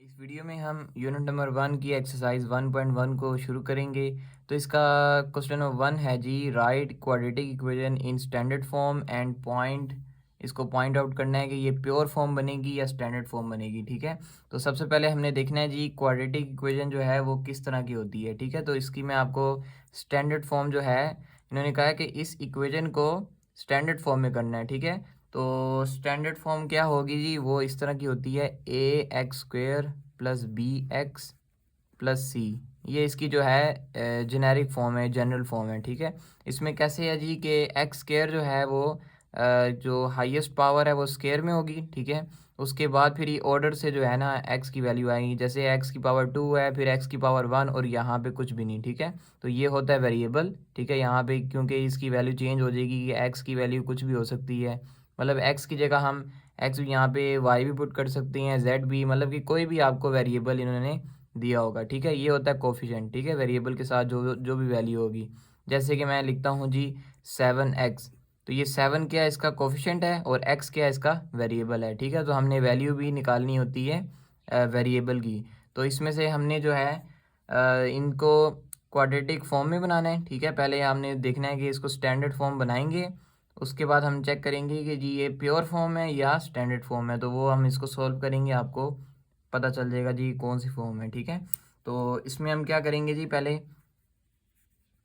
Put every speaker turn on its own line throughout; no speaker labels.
इस वीडियो में हम यूनिट नंबर 1 की एक्सरसाइज 1.1 को शुरू करेंगे। तो इसका क्वेश्चन नंबर 1 है जी, right quadratic equation in standard form and point. इसको पॉइंट आउट करना है कि ये प्योर फॉर्म बनेगी या स्टैंडर्ड फॉर्म बनेगी। ठीक है, तो सबसे पहले हमने देखना है जी क्वाड्रेटिक इक्वेशन जो है वो किस तरह की होती है। ठीक है, तो इसकी मैं आपको स्टैंडर्ड फॉर्म जो है, इन्होंने कहा है कि इस इक्वेशन को स्टैंडर्ड फॉर्म में करना है। ठीक है, तो स्टैंडर्ड फॉर्म क्या होगी जी, वो इस तरह की होती है a x square plus b x plus c. ये इसकी जो है जेनेरिक फॉर्म है, जनरल फॉर्म है। ठीक है, इसमें कैसे है जी कि एक्स स्क्वेयर जो है वो जो हाईएस्ट पावर है वो स्क्वेयर में होगी। ठीक है, उसके बाद फिर ये ऑर्डर से जो है ना एक्स की वैल्यू आएगी, जैसे एक्स की पावर 2 है, फिर एक्स की पावर 1 और यहाँ पे कुछ भी नहीं। ठीक है, तो ये होता है वेरिएबल। ठीक है, यहाँ पे क्योंकि इसकी वैल्यू चेंज हो जाएगी कि एक्स की वैल्यू कुछ भी हो सकती है, मतलब एक्स की जगह हम एक्स यहाँ पे वाई भी पुट कर सकते हैं, जेड भी, मतलब कि कोई भी आपको वेरिएबल इन्होंने दिया होगा। ठीक है, ये होता है कोफिशिएंट। ठीक है, वेरिएबल के साथ जो जो भी वैल्यू होगी, जैसे कि मैं लिखता हूँ जी 7x, तो ये 7 क्या है, इसका कोफिशिएंट है, और x क्या है, इसका वेरिएबल है। ठीक है, तो हमने वैल्यू भी निकालनी होती है वेरिएबल की। तो इसमें से हमने जो है इनको क्वाड्रेटिक फॉर्म में बनाना है। ठीक है, पहले हमने देखना है कि इसको स्टैंडर्ड फॉर्म बनाएंगे, उसके बाद हम चेक करेंगे कि जी ये प्योर फॉर्म है या स्टैंडर्ड फॉर्म है, तो वो हम इसको सॉल्व करेंगे, आपको पता चल जाएगा जी कौन सी फॉर्म है। ठीक है, तो इसमें हम क्या करेंगे जी, पहले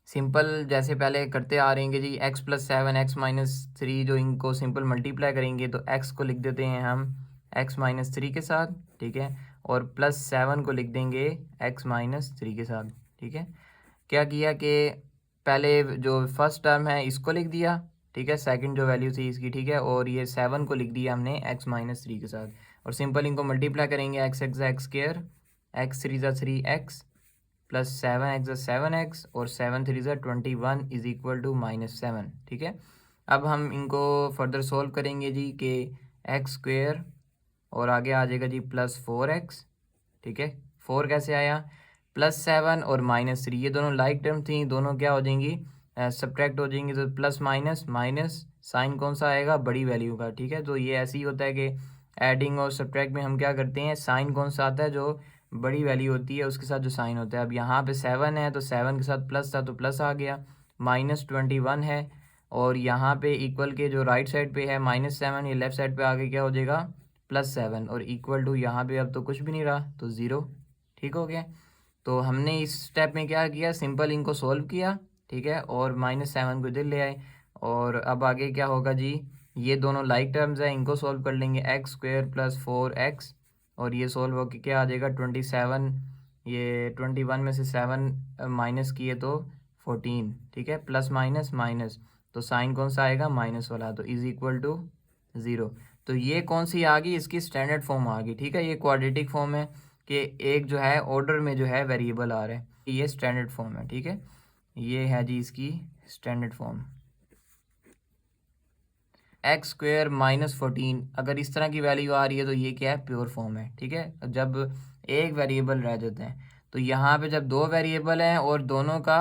सिंपल जैसे पहले करते आ रहे हैं जी, एक्स प्लस 7 x-3, जो इनको सिंपल मल्टीप्लाई करेंगे तो एक्स को लिख देते हैं हम x-3 के साथ। ठीक है, और प्लस 7 को लिख देंगे x-3 के साथ। ठीक है, क्या किया कि पहले जो फर्स्ट टर्म है इसको लिख दिया। ठीक है, सेकंड जो वैल्यू थी इसकी। ठीक है, और ये 7 को लिख दिया हमने x-3 के साथ, और सिंपल इनको मल्टीप्लाई करेंगे, x x x square, x three ज़ा 3x प्लस 7x और 7 3 ज़ा 21 इज इक्वल टू -7। ठीक है, अब हम इनको फर्दर सोल्व करेंगे जी कि एक्स स्क्वेयर और आगे आ जाएगा जी +4x। ठीक है, 4 कैसे आया, +7 और -3, ये दोनों लाइक टर्म थी, दोनों क्या हो जाएंगी, सब्ट्रैक्ट हो जाएंगी, तो प्लस माइनस माइनस साइन कौन सा आएगा, बड़ी वैल्यू का। ठीक है, तो ये ऐसे ही होता है कि एडिंग और सब्ट्रैक्ट में हम क्या करते हैं, साइन कौन सा आता है, जो बड़ी वैल्यू होती है उसके साथ जो साइन होता है। अब यहाँ पे 7 है तो 7 के साथ प्लस था तो प्लस आ गया, -21 है, और यहाँ पे इक्वल के जो राइट साइड पे है -7, ये लेफ्ट साइड पे आगे क्या हो जाएगा, +7, और इक्वल टू यहाँ पे अब तो कुछ भी नहीं रहा तो 0। ठीक हो गया, तो हमने इस स्टेप में क्या किया, सिंपल इनको सोल्व किया। ठीक है, और -7 को इधर ले आए, और अब आगे क्या होगा जी, ये दोनों लाइक टर्म्स हैं, इनको सोल्व कर लेंगे, एक्स स्क्वेयर प्लस 4x, और ये सोल्व होकर क्या आ जाएगा 27, ये 21 में से 7 माइनस किए तो 14। ठीक है, प्लस माइनस माइनस, तो साइन कौन सा आएगा, माइनस वाला, तो इज इक्वल टू 0। तो ये कौन सी आ गई, इसकी स्टैंडर्ड फॉर्म आ गई। ठीक है, ये क्वाड्रेटिक फॉर्म है कि एक जो है ऑर्डर में जो है वेरिएबल आ रहा है, ये स्टैंडर्ड फॉर्म है। ठीक है, ये है जी इसकी स्टैंडर्ड फॉर्म, एक्स स्क्वेयर -14, अगर इस तरह की वैल्यू आ रही है तो ये क्या है, प्योर फॉर्म है। ठीक है, जब एक वेरिएबल रह जाते हैं, तो यहाँ पे जब दो वेरिएबल हैं और दोनों का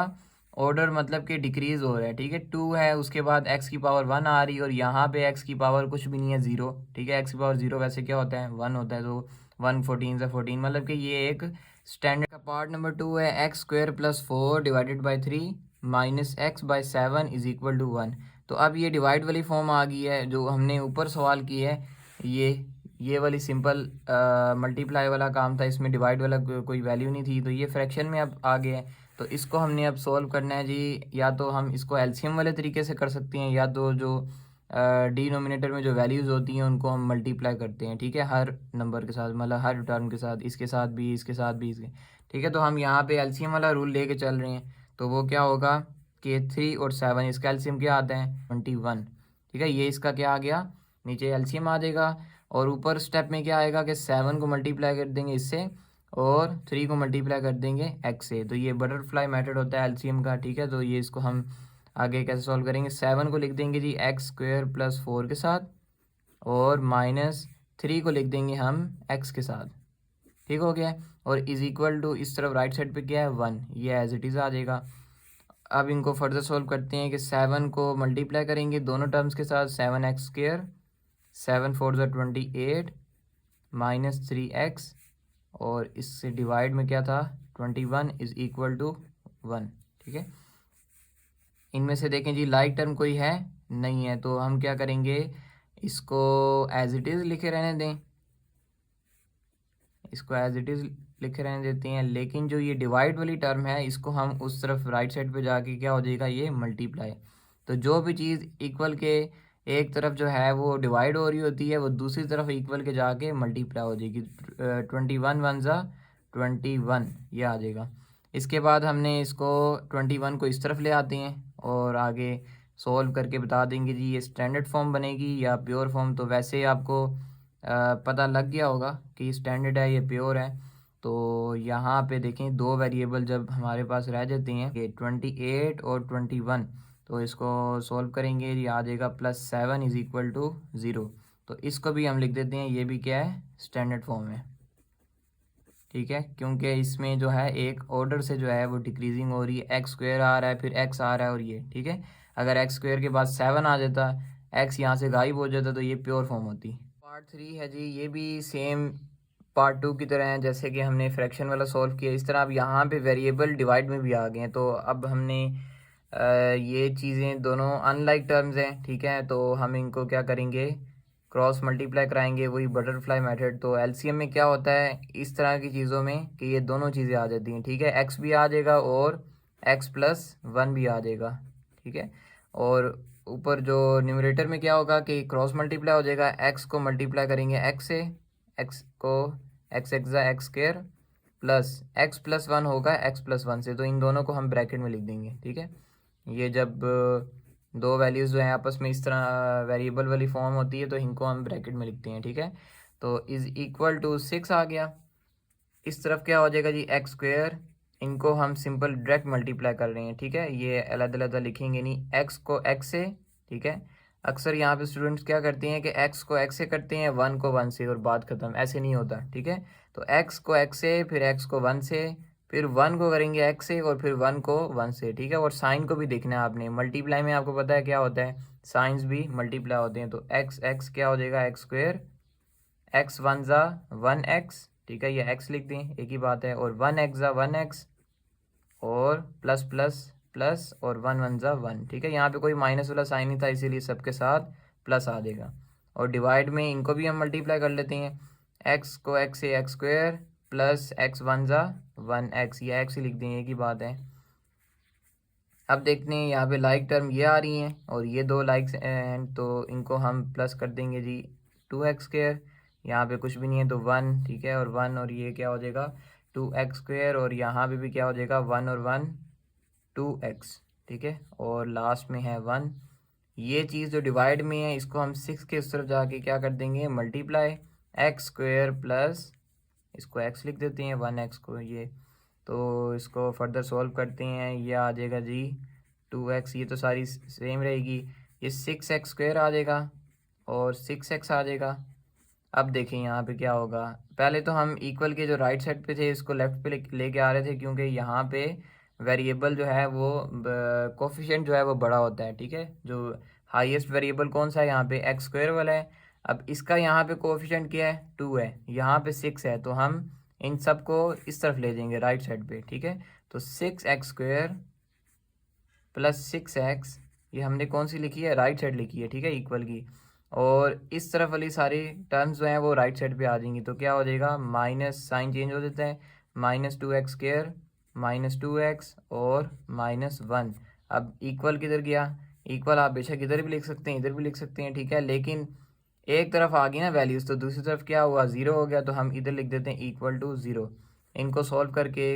ऑर्डर मतलब कि डिक्रीज हो रहा है। ठीक है, 2 है, उसके बाद एक्स की पावर 1 आ रही है, और यहाँ पे एक्स की पावर कुछ भी नहीं है, 0। ठीक है, एक्स की पावर 0 वैसे क्या होता है, 1 होता है, तो 1 14 से 14, मतलब कि ये एक स्टैंडर्ड का पार्ट नंबर 2 है, x square plus 4 divided by 3 minus x by 7 is equal to 1। तो अब ये डिवाइड वाली फॉर्म आ गई है, जो हमने ऊपर सवाल की है, ये वाली सिंपल मल्टीप्लाई वाला काम था, इसमें डिवाइड वाला कोई वैल्यू नहीं थी, तो ये फ्रैक्शन में अब आ गया है। तो इसको हमने अब सॉल्व करना है जी, या तो हम इसको एलसीएम वाले तरीके से कर सकते हैं, या तो जो डिनोमिनेटर में जो वैल्यूज़ होती हैं उनको हम मल्टीप्लाई करते हैं। ठीक है, हर नंबर के साथ, मतलब हर टर्म के साथ, इसके साथ भी, इसके साथ भी, इसके। ठीक है, तो हम यहाँ पे एलसीएम वाला रूल लेके चल रहे हैं, तो वो क्या होगा कि 3 और 7, इसका एलसीएम क्या आता है, 21। ठीक है, ये इसका क्या आ गया, नीचे एलसीएम आ जाएगा, और ऊपर स्टेप में क्या आएगा कि 7 को मल्टीप्लाई कर देंगे इससे, और 3 को मल्टीप्लाई कर देंगे एक्स से, तो ये बटरफ्लाई मेथड होता है एलसीएम का। ठीक है, तो ये इसको हम आगे कैसे सॉल्व करेंगे, 7 को लिख देंगे जी एक्स स्क्वेयर प्लस 4 के साथ, और -3 को लिख देंगे हम एक्स के साथ। ठीक हो गया, और इज इक्वल टू इस तरफ राइट साइड पे क्या है, 1, ये एज इट इज़ आ जाएगा। अब इनको फर्दर सॉल्व करते हैं कि 7 को मल्टीप्लाई करेंगे दोनों टर्म्स के साथ, 7x स्क्वेयर, 7 4 ज़ा 28 -3x और इससे डिवाइड में क्या था 21 इज़ इक्वल टू 1, ठीक है। इनमें से देखें जी लाइक टर्म कोई है नहीं है, तो हम क्या करेंगे, इसको एज इट इज़ लिखे रहने दें, इसको एज इट इज़ लिखे रहने देते हैं। लेकिन जो ये डिवाइड वाली टर्म है इसको हम उस तरफ राइट साइड पे जाके क्या हो जाएगा, ये मल्टीप्लाई। तो जो भी चीज़ इक्वल के एक तरफ जो है वो डिवाइड हो रही होती है, वो दूसरी तरफ इक्वल के जाके मल्टीप्लाई हो जाएगी। 21 वन ज़ा 21 ये आ जाएगा। इसके बाद हमने इसको 21 को इस तरफ ले आते हैं और आगे सॉल्व करके बता देंगे जी ये स्टैंडर्ड फॉर्म बनेगी या प्योर फॉर्म। तो वैसे आपको पता लग गया होगा कि ये स्टैंडर्ड है, ये प्योर है। तो यहाँ पे देखें दो वेरिएबल जब हमारे पास रह जाते हैं कि 28 और 21, तो इसको सॉल्व करेंगे, ये आ जाएगा +7 इज़ इक्वल टू 0। तो इसको भी हम लिख देते हैं, ये भी क्या है, स्टैंडर्ड फॉर्म है, ठीक है। क्योंकि इसमें जो है एक ऑर्डर से जो है वो डिक्रीजिंग हो रही है, एक्स स्क्वायर आ रहा है फिर एक्स आ रहा है और ये, ठीक है। अगर एक्स स्क्वायर के बाद 7 आ जाता, एक्स यहाँ से गायब हो जाता, तो ये प्योर फॉर्म होती। पार्ट 3 है जी, ये भी सेम पार्ट 2 की तरह है, जैसे कि हमने फ्रैक्शन वाला सॉल्व किया इस तरह। अब यहाँ पे वेरिएबल डिवाइड में भी आ गए हैं, तो अब हमने ये चीज़ें दोनों अनलाइक टर्म्स हैं, ठीक है। तो हम इनको क्या करेंगे, क्रॉस मल्टीप्लाई कराएंगे, वही बटरफ्लाई मेथड। तो एलसीएम में क्या होता है इस तरह की चीज़ों में कि ये दोनों चीज़ें आ जाती हैं, ठीक है। एक्स भी आ जाएगा और x+1 भी आ जाएगा, ठीक है। और ऊपर जो न्यूमरेटर में क्या होगा कि क्रॉस मल्टीप्लाई हो जाएगा, एक्स को मल्टीप्लाई करेंगे एक्स से, एक्स को x x x square plus x+1 होगा x+1 से, तो इन दोनों को हम ब्रैकेट में लिख देंगे, ठीक है। ये जब दो वैल्यूज़ जो हैं आपस में इस तरह वेरिएबल वाली फॉर्म होती है तो इनको हम ब्रैकेट में लिखते हैं, ठीक है। तो इज़ इक्वल टू 6 आ गया। इस तरफ क्या हो जाएगा जी, एक्स स्क्वायर, इनको हम सिंपल डायरेक्ट मल्टीप्लाई कर रहे हैं, ठीक है। ये अलग-अलग लिखेंगे नहीं, एक्स को एक्स से, ठीक है। अक्सर यहाँ पे स्टूडेंट्स क्या करते हैं कि एक्स को एक्स से करते हैं, 1 को 1 से और बात ख़त्म, ऐसे नहीं होता, ठीक है। तो एक्स को एक्स से, फिर एक्स को 1 से, फिर 1 को करेंगे एक्स से और फिर 1 को 1 से, ठीक है। और साइन को भी देखना है आपने, मल्टीप्लाई में आपको पता है क्या होता है, साइंस भी मल्टीप्लाई होते हैं। तो एक्स एक्स क्या हो जाएगा, एक्स स्क्वायर, एक्स 1 ज़ा 1x, ठीक है, ये x लिख दें, एक ही बात है। और 1x ज़ा 1x और प्लस प्लस प्लस और 1 1 ज़ा 1, ठीक है। यहाँ पे कोई माइनस वाला साइन नहीं था, इसीलिए सबके साथ प्लस आ जाएगा। और डिवाइड में इनको भी हम मल्टीप्लाई कर लेते हैं, x को x से एक्स स्क्वायर प्लस x 1 ज़ा 1x, ये x ही लिख दें, एक ही बात है। अब देखते हैं यहाँ पे लाइक टर्म ये आ रही हैं और ये दो लाइक्स हैं, तो इनको हम प्लस कर देंगे जी 2x स्क्वायर, यहाँ पे कुछ भी नहीं है तो 1, ठीक है। और 1 और ये क्या हो जाएगा 2x स्क्वायर, और यहाँ पे भी क्या हो जाएगा 1 और 1 2x, ठीक है। और लास्ट में है 1। ये चीज़ जो डिवाइड में है इसको हम 6 के उस तरफ जाके क्या कर देंगे, मल्टीप्लाई, एक्स स्क्वायर प्लस, इसको x लिख देते हैं 1x को, ये तो इसको फर्दर सॉल्व करते हैं, ये आ जाएगा जी 2x, ये तो सारी सेम रहेगी, ये 6x स्क्वायर आ जाएगा और 6x आ जाएगा। अब देखें यहाँ पे क्या होगा, पहले तो हम इक्वल के जो राइट साइड पे थे इसको लेफ़्ट पे लेके आ रहे थे, क्योंकि यहाँ पे वेरिएबल जो है वो कोफिशिएंट जो है वो बड़ा होता है, ठीक है। जो हाईएस्ट वेरिएबल कौन सा है यहाँ पे, एक्स स्क्वायर वाला है। अब इसका यहाँ पे कोफिशिएंट क्या है, 2 है, यहाँ पे 6 है, तो हम इन सब को इस तरफ ले जाएंगे राइट साइड पे, ठीक है। तो 6x स्क्वायर प्लस 6x, ये हमने कौन सी लिखी है, राइट साइड लिखी है, ठीक है, इक्वल की। और इस तरफ वाली सारी टर्म्स जो हैं वो राइट साइड पे आ जाएंगी, तो क्या हो जाएगा, माइनस साइन चेंज हो जाता है, -2x स्क्वायर -2x और -1। अब इक्वल किधर गया, इक्वल आप बेशक इधर भी लिख सकते हैं, इधर भी लिख सकते हैं, ठीक है। लेकिन एक तरफ आ गई ना वैल्यूज़, तो दूसरी तरफ क्या हुआ, 0 हो गया, तो हम इधर लिख देते हैं इक्वल टू 0। इनको सॉल्व करके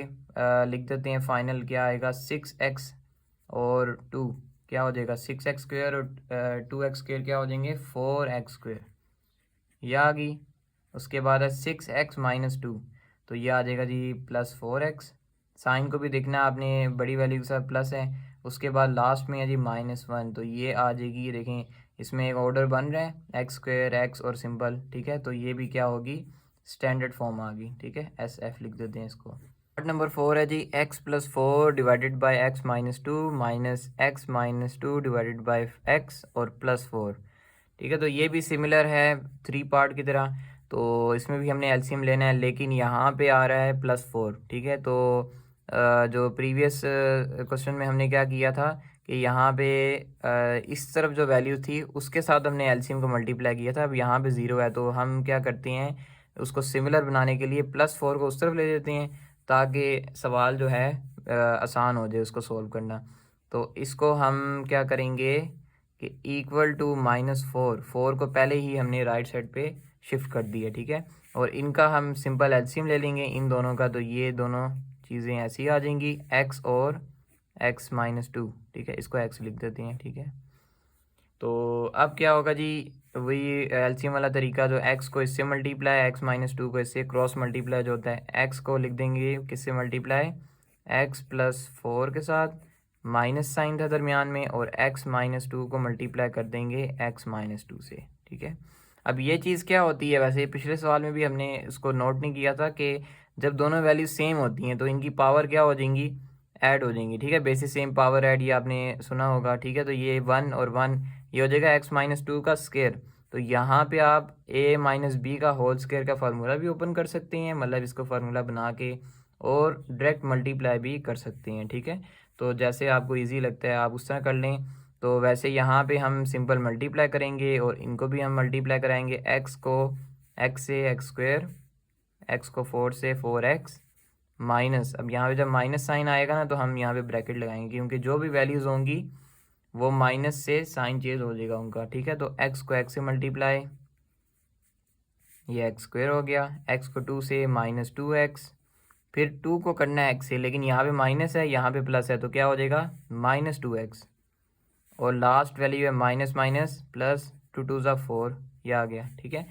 लिख देते हैं, फाइनल क्या आएगा, 6x और 2 क्या हो जाएगा, 6x स्क्वायर और 2x स्क्वायर क्या हो जाएंगे, 4x स्क्वायर, यह आ गई। उसके बाद है 6x - 2, तो ये आ जाएगा जी +4x। साइन को भी देखना आपने, बड़ी वैल्यू के साथ प्लस है। उसके बाद लास्ट में है जी -1, तो ये आ जाएगी, ये देखें इसमें एक ऑर्डर बन रहा है, एक्स स्क्वायर एक्स और सिंपल, ठीक है। तो ये भी क्या होगी, स्टैंडर्ड फॉर्म आ गई, ठीक है, SF लिख देते हैं इसको। पार्ट नंबर 4 है जी, x+4 divided by x -2 minus x -2 divided by x और +4, ठीक है। तो ये भी सिमिलर है 3 पार्ट की तरह। तो इसमें भी हमने एलसीएम लेना है, लेकिन यहाँ पे आ रहा है +4, ठीक है। तो जो प्रीवियस क्वेश्चन में हमने क्या किया था कि यहाँ पे इस तरफ जो वैल्यू थी उसके साथ हमने एलसीएम को मल्टीप्लाई किया था। अब यहाँ पे 0 है, तो हम क्या करते हैं, उसको सिमिलर बनाने के लिए +4 को उस तरफ ले देते हैं, ताकि सवाल जो है आसान हो जाए उसको सोल्व करना। तो इसको हम क्या करेंगे कि इक्वल टू -4, 4 को पहले ही हमने राइट साइड पे शिफ्ट कर दिया, ठीक है। और इनका हम सिंपल एलसीएम ले लेंगे इन दोनों का, तो ये दोनों चीज़ें ऐसी आ जाएंगी, x और x-2, ठीक है। इसको x लिख देते हैं, ठीक है। तो अब क्या होगा जी, वही एलसीएम वाला तरीका, जो x को इससे मल्टीप्लाई, x-2 को इससे क्रॉस मल्टीप्लाई जो होता है, x को लिख देंगे किससे मल्टीप्लाई, x+4 के साथ, माइनस साइन था दरमियान में, और x-2 को मल्टीप्लाई कर देंगे x-2 से, ठीक है। अब ये चीज़ क्या होती है, वैसे पिछले सवाल में भी हमने इसको नोट नहीं किया था कि जब दोनों वैल्यू सेम होती हैं तो इनकी पावर क्या हो जाएंगी, ऐड हो जाएंगी, ठीक है। बेसिस सेम पावर ऐड, ये आपने सुना होगा, ठीक है। तो ये 1 और 1 ये हो जाएगा x-2 का स्क्वायर। तो यहाँ पे आप a-b का होल स्क्वायर का फार्मूला भी ओपन कर सकते हैं, मतलब इसको फार्मूला बना के और डायरेक्ट मल्टीप्लाई भी कर सकते हैं, ठीक है। तो जैसे आपको इजी लगता है आप उस तरह कर लें। तो वैसे यहाँ पे हम सिंपल मल्टीप्लाई करेंगे और इनको भी हम मल्टीप्लाई कराएंगे, x को x से x², x को 4 से 4x माइनस, अब यहाँ पे जब माइनस साइन आएगा ना तो हम यहाँ पे ब्रैकेट लगाएंगे, क्योंकि जो भी वैल्यूज़ होंगी वो माइनस से साइन चेंज हो जाएगा उनका, ठीक है। तो x को x से मल्टीप्लाई, ये x² हो गया, x को 2 से -2x, फिर 2 को करना है x से, लेकिन यहाँ पे माइनस है यहाँ पे प्लस है, तो क्या हो जाएगा -2x, और लास्ट वैल्यू है माइनस माइनस प्लस, 2 2 ज़ा 4, ये आ गया, ठीक है।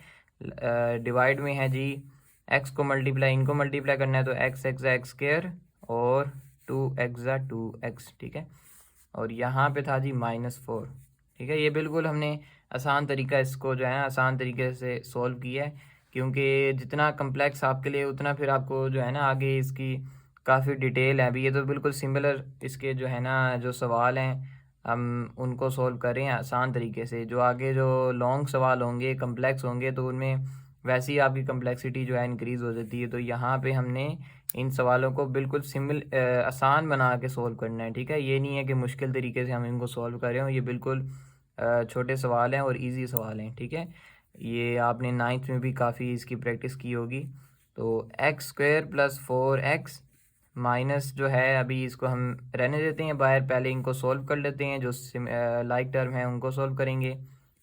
डिवाइड में है जी, x को मल्टीप्लाई, इनको मल्टीप्लाई करना है, तो x(x)² और 2x(2x), ठीक है। और यहाँ पे था जी -4, ठीक है। ये बिल्कुल हमने आसान तरीका इसको जो है ना आसान तरीके से सॉल्व किया है, क्योंकि जितना कम्प्लेक्स आपके लिए उतना फिर आपको जो है ना आगे इसकी काफ़ी डिटेल है। अभी ये तो बिल्कुल सिमिलर इसके जो है ना जो सवाल हैं हम उनको सॉल्व कर रहे हैं आसान तरीके से। जो आगे जो लॉन्ग सवाल होंगे, कम्प्लेक्स होंगे, तो उनमें वैसे ही आपकी कम्प्लेक्सिटी जो है इंक्रीज़ हो जाती है। तो यहाँ पे हमने इन सवालों को बिल्कुल आसान बना के सॉल्व करना है, ठीक है। ये नहीं है कि मुश्किल तरीके से हम इनको सॉल्व कर रहे हो, ये बिल्कुल छोटे सवाल हैं और इजी सवाल हैं, ठीक है। ये आपने 9th में भी काफ़ी इसकी प्रैक्टिस की होगी। तो x² + 4x माइनस जो है, अभी इसको हम रहने देते हैं बाहर, पहले इनको सॉल्व कर लेते हैं, जो लाइक टर्म है उनको सॉल्व करेंगे।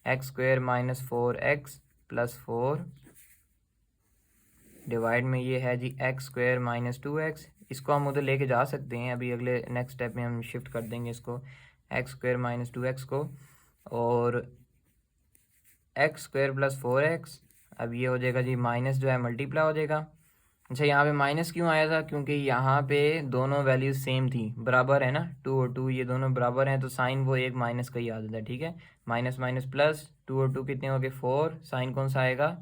x² - 4x + 4 डिवाइड में ये है जी x² - 2x, इसको हम उधर लेके जा सकते हैं, अभी अगले नेक्स्ट स्टेप में हम शिफ्ट कर देंगे इसको, x² - 2x को, और x² + 4x, अब ये हो जाएगा जी माइनस जो है मल्टीप्लाई हो जाएगा। अच्छा, यहाँ पे माइनस क्यों आया था, क्योंकि यहाँ पे दोनों वैल्यूज सेम थी, बराबर है ना, 2 और 2 ये दोनों बराबर हैं, तो साइन वो एक माइनस का ही आ जाता है, ठीक है। माइनस माइनस प्लस, 2 और 2 कितने हो गए 4, साइन कौन सा आएगा,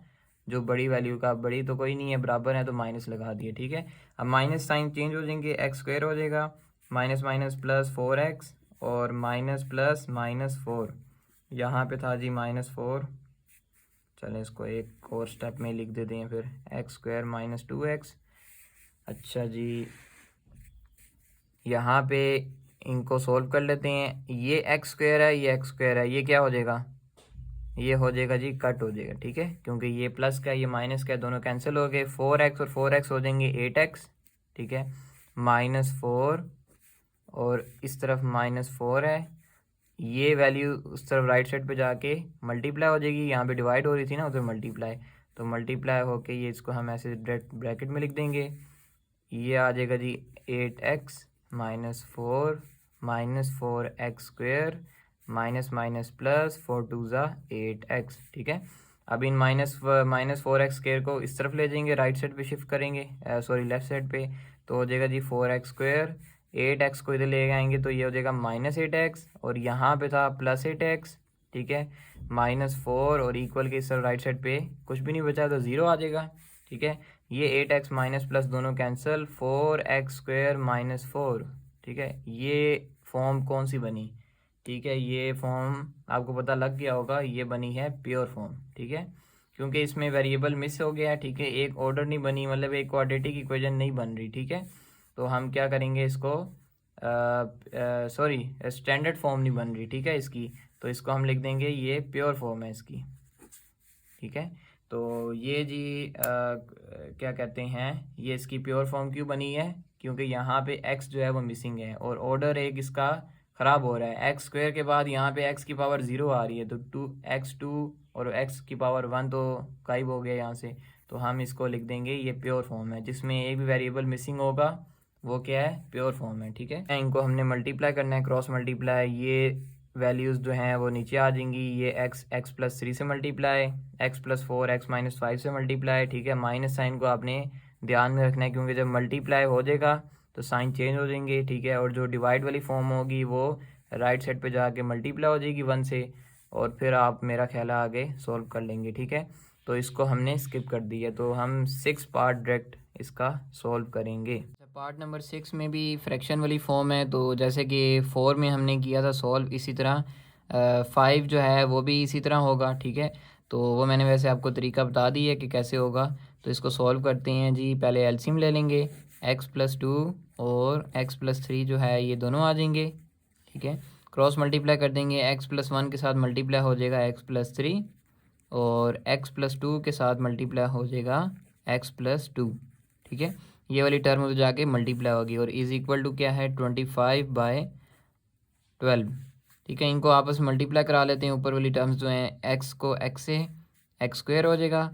जो बड़ी वैल्यू का, बड़ी तो कोई नहीं है, बराबर है तो माइनस लगा दिया, ठीक है। अब माइनस साइन चेंज हो जाएंगे, x² हो जाएगा, माइनस माइनस प्लस 4x, और माइनस प्लस -4, यहाँ पे था जी -4, चलें इसको एक और स्टेप में लिख देते हैं फिर, x² - 2x। अच्छा जी, यहाँ पे इनको सोल्व कर लेते हैं, ये x² है, ये x² है, ये क्या हो जाएगा, ये हो जाएगा जी कट हो जाएगा, ठीक है, क्योंकि ये प्लस का ये माइनस का दोनों कैंसिल हो गए, 4x और 4x हो जाएंगे 8x, ठीक है, -4, और इस तरफ -4 है, ये वैल्यू उस तरफ राइट साइड पे जाके मल्टीप्लाई हो जाएगी, यहाँ पे डिवाइड हो रही थी ना उधर मल्टीप्लाई, तो मल्टीप्लाई होके ये इसको हम ऐसे ब्रैकेट में लिख देंगे, ये आ जाएगा जी 8x - 4 - 4x² minus minus plus 4 2 ज़ा 8x, ठीक है। अब इन -4x² को इस तरफ ले जाएंगे, राइट साइड पे शिफ्ट करेंगे, सॉरी लेफ्ट साइड पे, तो हो जाएगा जी 4x², 8x को इधर ले आएंगे तो ये हो जाएगा -8x, और यहाँ पे था +8x, ठीक है, -4 और इक्वल के इस तरफ राइट साइड पे कुछ भी नहीं बचा तो 0 आ जाएगा, ठीक है। ये 8x माइनस प्लस दोनों कैंसिल, 4x² - 4, ठीक है। ये फॉर्म कौन सी बनी, ठीक है, ये फॉर्म आपको पता लग गया होगा, ये बनी है प्योर फॉर्म, ठीक है, क्योंकि इसमें वेरिएबल मिस हो गया, ठीक है, एक ऑर्डर नहीं बनी, मतलब एक क्वाड्रेटिक इक्वेशन नहीं बन रही, ठीक है। तो हम क्या करेंगे इसको, सॉरी स्टैंडर्ड फॉर्म नहीं बन रही, ठीक है इसकी, तो इसको हम लिख देंगे ये प्योर फॉर्म है इसकी, ठीक है। तो ये जी क्या कहते हैं, ये इसकी प्योर फॉर्म क्यों बनी है, क्योंकि यहाँ पे x जो है वो मिसिंग है और ऑर्डर एक इसका ख़राब हो रहा है। एक्स स्क्वायर के बाद यहाँ पे x की पावर 0 आ रही है, तो 2x2 और x की पावर 1 तो गायब हो गया यहाँ से। तो हम इसको लिख देंगे ये प्योर फॉर्म है, जिसमें एक भी वेरिएबल मिसिंग होगा वो क्या है, प्योर फॉर्म है, ठीक है। इनको हमने मल्टीप्लाई करना है, क्रॉस मल्टीप्लाई, ये वैल्यूज़ जो हैं वो नीचे आ जाएंगी। ये x+3 से मल्टीप्लाई, x+4 x-5 से मल्टीप्लाई, ठीक है। माइनस साइन को आपने ध्यान में रखना है, क्योंकि जब मल्टीप्लाई हो जाएगा तो साइन चेंज हो जाएंगे, ठीक है। और जो डिवाइड वाली फॉर्म होगी वो राइट साइड पे जाके मल्टीप्लाई हो जाएगी 1 से, और फिर आप मेरा ख्याल है आगे सॉल्व कर लेंगे, ठीक है। तो इसको हमने स्किप कर दिया, तो हम 6 पार्ट डायरेक्ट इसका सॉल्व करेंगे। पार्ट नंबर 6 में भी फ्रैक्शन वाली फॉर्म है, तो जैसे कि 4 में हमने किया था सॉल्व, इसी तरह 5 जो है वो भी इसी तरह होगा, ठीक है। तो वो मैंने वैसे आपको तरीका बता दी है कि कैसे होगा। तो इसको सॉल्व करते हैं जी। पहले एलसीएम ले लेंगे, x+2 और x+3 जो है ये दोनों आ जाएंगे, ठीक है। क्रॉस मल्टीप्लाई कर देंगे, x+1 के साथ मल्टीप्लाई हो जाएगा x+3 और x+2 के साथ मल्टीप्लाई हो जाएगा x+2, ठीक है। ये वाली टर्म तो जाके मल्टीप्लाई होगी और इज़ इक्वल टू क्या है 25/12, ठीक है। इनको आपस में मल्टीप्लाई करा लेते हैं। ऊपर वाली टर्म्स जो हैं, x को x से x स्क्वायर हो जाएगा,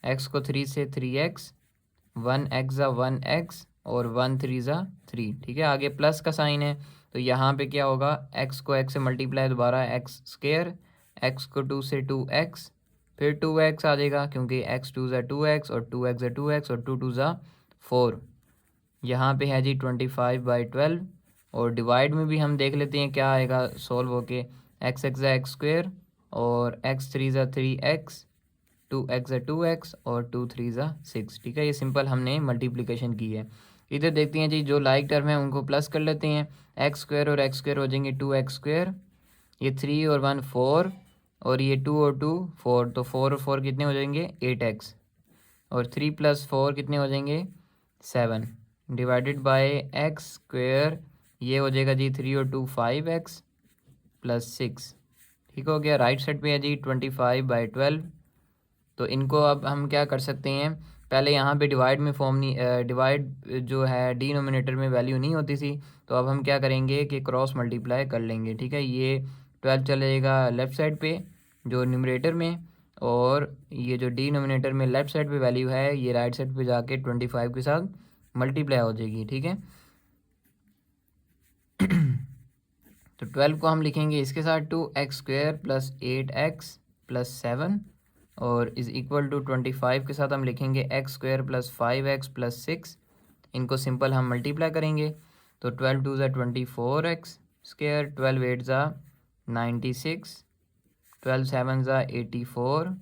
x को 3 से 3x, 1x ज़ा 1x और 1 3 ज़ा 3, ठीक है। आगे प्लस का साइन है, तो यहाँ पे क्या होगा, x को x से मल्टीप्लाई दोबारा x स्क्वायर, x को 2 से 2x, फिर 2x आ जाएगा, क्योंकि x 2 ज़ा 2x और 2x ज़ा 2x और 2 2 ज़ा 4। यहाँ पे है जी 25/12, और डिवाइड में भी हम देख लेते हैं क्या आएगा सॉल्व होके, x ज़ा x स्क्वायर और x 3 ज़ा 3x, 2x ज़ा 2x और 2 3 ज़ा 6, ठीक है। ये सिंपल हमने मल्टीप्लिकेशन की है। इधर देखते हैं जी, जो लाइक टर्म है उनको प्लस कर लेते हैं, x स्क्वायर और x स्क्वायर हो जाएंगे 2x स्क्वायर, ये 3 और 1 4 और ये 2 और 2 4, तो 4 और 4 कितने हो जाएंगे 8x, और 3 + 4 कितने हो जाएंगे 7, डिवाइडेड बाय x स्क्वायर, ये हो जाएगा जी 3 और 2 5x + 6, ठीक हो गया। राइट साइड पे है जी 25/12। तो इनको अब हम क्या कर सकते हैं, पहले यहाँ पे डिवाइड में फॉर्म नहीं, डिवाइड जो है डिनोमिनेटर में वैल्यू नहीं होती थी, तो अब हम क्या करेंगे कि क्रॉस मल्टीप्लाई कर लेंगे, ठीक है। ये 12 चलेगा लेफ़्ट साइड पे जो न्यूमरेटर में, और ये जो डिनोमिनेटर में लेफ़्ट साइड पे वैल्यू है ये राइट साइड पे जाके 25 के साथ मल्टीप्लाई हो जाएगी, ठीक है। तो 12 को हम लिखेंगे इसके साथ 2x स्क्वायर + 8x + 7, और इज़ इक्वल टू 25 के साथ हम लिखेंगे x स्क्वायर + 5x + 6। इनको सिंपल हम मल्टीप्लाई करेंगे, तो 12 2 ज़ा 24x स्क्वायर, 12 8 ज़ा 96, 12 7 ज़ा 84,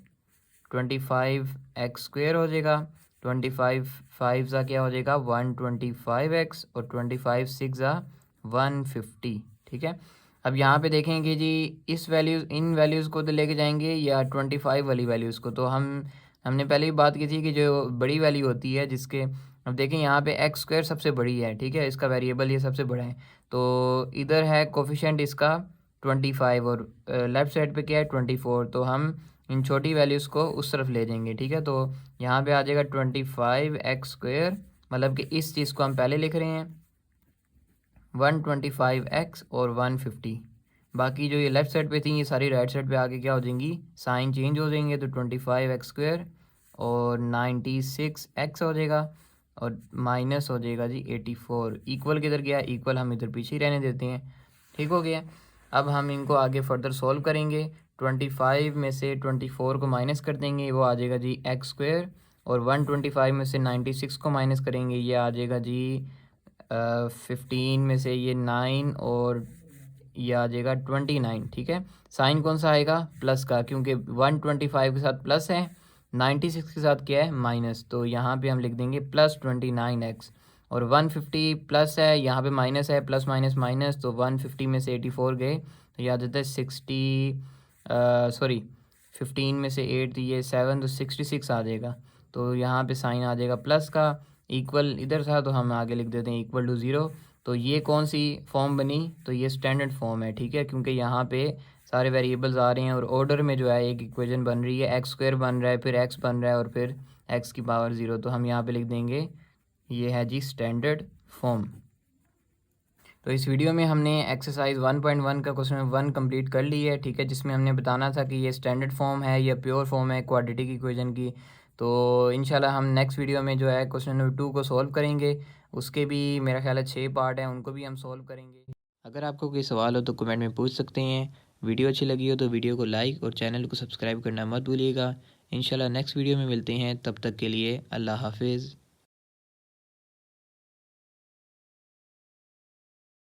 25x स्क्वायर हो जाएगा, 25 5 ज़ा क्या हो जाएगा 125x, और 25 6 ज़ा 150, ठीक है। अब यहाँ पे देखेंगे जी, इस वैल्यूज़ इन वैल्यूज़ को तो लेके जाएंगे या 25 वाली वैल्यूज़ को, तो हमने पहले ही बात की थी कि जो बड़ी वैल्यू होती है जिसके, अब देखें यहाँ पे x स्क्वायर सबसे बड़ी है, ठीक है, इसका वेरिएबल ये सबसे बड़ा है, तो इधर है कोफिशिएंट इसका 25 और लेफ़्ट साइड पे क्या है 24, तो हम इन छोटी वैल्यूज़ को उस तरफ ले जाएंगे, ठीक है। तो यहाँ पे आ जाएगा 25x स्क्वायर, मतलब कि इस चीज़ को हम पहले लिख रहे हैं 125x और 150, बाकी जो ये लेफ़्ट साइड पे थी ये सारी राइट साइड पे आके क्या हो जाएंगी, साइन चेंज हो जाएंगे, तो 25x स्क्वायर और 96x हो जाएगा, और माइनस हो जाएगा जी 84। इक्वल किधर गया, इक्वल हम इधर पीछे ही रहने देते हैं, ठीक हो गया। अब हम इनको आगे फर्दर सॉल्व करेंगे, 25 में से 24 को माइनस कर देंगे, वो आ जाएगा जी x स्क्वायर, और 125 में से 96 को माइनस करेंगे, ये आ जाएगा जी 15 में से ये 9 और ये आ जाएगा 29, ठीक है। साइन कौन सा आएगा, प्लस का, क्योंकि 125 के साथ प्लस है, 96 के साथ क्या है माइनस, तो यहाँ पे हम लिख देंगे +29x, और 150 प्लस है, यहाँ पे माइनस है, प्लस माइनस माइनस, तो 150 में से 84 गए, तो याद आता है 60 सॉरी 15 में से 8 दिए 7 तो 66 आ जाएगा। तो यहाँ पे साइन आ जाएगा प्लस का, इक्वल इधर था तो हम आगे लिख देते हैं इक्वल टू 0। तो ये कौन सी फॉर्म बनी, तो ये स्टैंडर्ड फॉर्म है, ठीक है, क्योंकि यहाँ पे सारे वेरिएबल्स आ रहे हैं और ऑर्डर में जो है एक इक्वेशन बन रही है, एक्स स्क्वायर बन रहा है, फिर एक्स बन रहा है और फिर एक्स की पावर 0। तो हम यहाँ पे लिख देंगे ये है जी स्टैंडर्ड फॉर्म। तो इस वीडियो में हमने एक्सरसाइज 1.1 का क्वेश्चन 1 कंप्लीट कर ली है, ठीक है, जिसमें हमने बताना था कि ये स्टैंडर्ड फॉर्म है या प्योर फॉर्म है क्वाड्रेटिक इक्वेशन की। तो इंशाल्लाह हम नेक्स्ट वीडियो में जो है क्वेश्चन नंबर 2 को सॉल्व करेंगे। उसके भी मेरा ख्याल है 6 पार्ट हैं, उनको भी हम सॉल्व करेंगे। अगर आपको कोई सवाल हो तो कमेंट में पूछ सकते हैं। वीडियो अच्छी लगी हो तो वीडियो को लाइक और चैनल को सब्सक्राइब करना मत भूलिएगा। इंशाल्लाह नेक्स्ट वीडियो में मिलते हैं, तब तक के लिए अल्लाह हाफिज़।